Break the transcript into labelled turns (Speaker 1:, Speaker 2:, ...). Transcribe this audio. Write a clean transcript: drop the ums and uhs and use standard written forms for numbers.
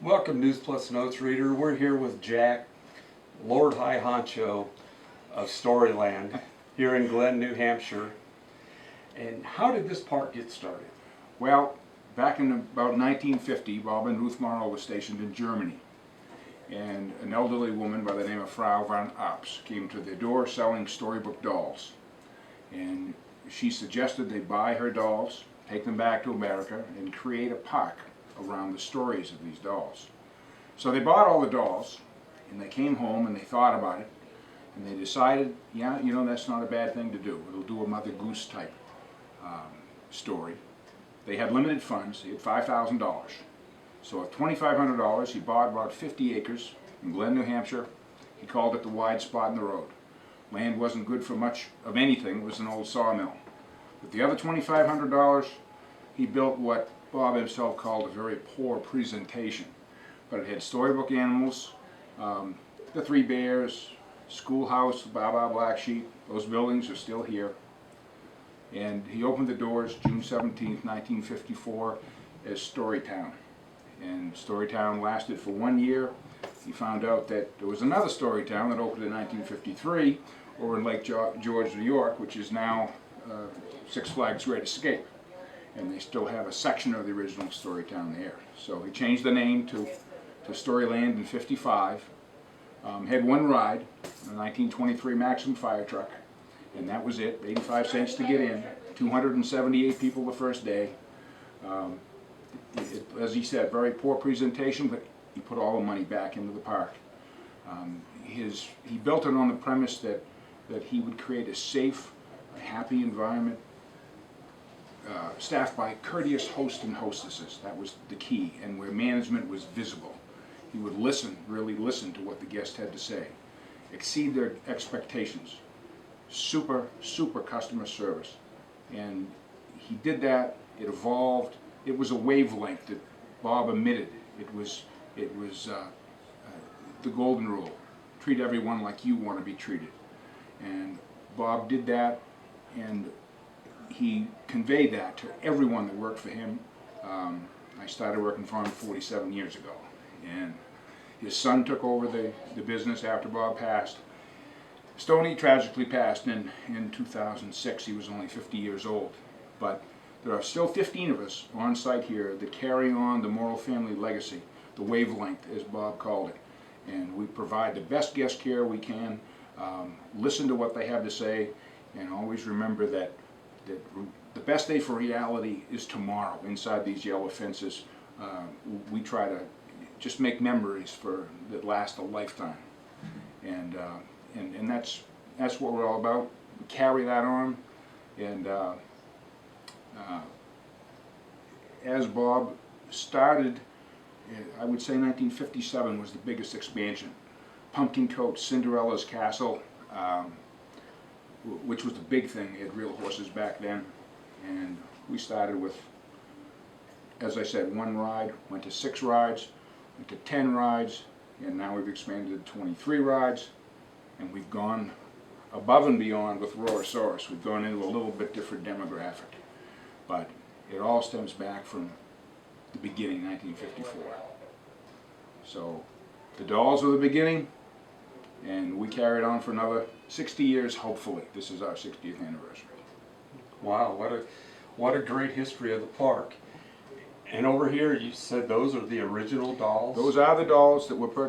Speaker 1: Welcome, News Plus Notes reader. We're here with Jack, Lord High Honcho of Storyland, here in Glen, New Hampshire. And how did this park get started?
Speaker 2: Well, back in about 1950, Bob and Ruth Morrow were stationed in Germany. And an elderly woman by the name of Frau von Ops came to their door selling storybook dolls. And she suggested they buy her dolls, take them back to America, and create a park around the stories of these dolls. So they bought all the dolls, and they came home and they thought about it, and they decided, yeah, you know, that's not a bad thing to do. It'll do a Mother Goose type story. They had limited funds. They had $5,000. So at $2,500, he bought about 50 acres in Glen, New Hampshire. He called it the wide spot in the road. Land wasn't good for much of anything. It was an old sawmill. With the other $2,500, he built what Bob himself called a very poor presentation. But it had storybook animals, the Three Bears, Schoolhouse, Baa Black Sheep. Those buildings are still here. And he opened the doors June 17th, 1954 as Storytown. And Storytown lasted for 1 year. He found out that there was another Storytown that opened in 1953 over in Lake George, New York, which is now Six Flags Great Escape. And they still have a section of the original Storytown there. So he changed the name to Storyland in '55. Had one ride, a 1923 Maxim fire truck, and that was it. 85 cents to get in. 278 people the first day. As he said, very poor presentation, but he put all the money back into the park. He built it on the premise that he would create a safe, happy environment, staffed by courteous hosts and hostesses. That was the key, and where management was visible. He would listen, really listen to what the guests had to say, exceed their expectations. Super customer service. And he did that. It evolved. It was a wavelength that Bob emitted. It was the golden rule. Treat everyone like you want to be treated. And Bob did that, and he conveyed that to everyone that worked for him. I started working for him 47 years ago, and his son took over the business after Bob passed. Stoney tragically passed in 2006. He was only 50 years old. But there are still 15 of us on site here that carry on the Morrow family legacy, the wavelength, as Bob called it. And we provide the best guest care we can, listen to what they have to say, and always remember that the best day for reality is tomorrow. Inside these yellow fences, we try to just make memories that last a lifetime. And that's what we're all about. We carry that on, and as Bob started, I would say 1957 was the biggest expansion. Pumpkin Coat, Cinderella's Castle, which was the big thing. They had real horses back then, and we started with, as I said, one ride, went to 6 rides, went to 10 rides, and now we've expanded to 23 rides. And we've gone above and beyond with Rorosaurus. We've gone into a little bit different demographic. But it all stems back from the beginning, 1954. So the dolls were the beginning, and we carried on for another 60 years, hopefully. This is our 60th anniversary.
Speaker 1: Wow, what a great history of the park. And over here, you said those are the original dolls?
Speaker 2: Those are the dolls that were purchased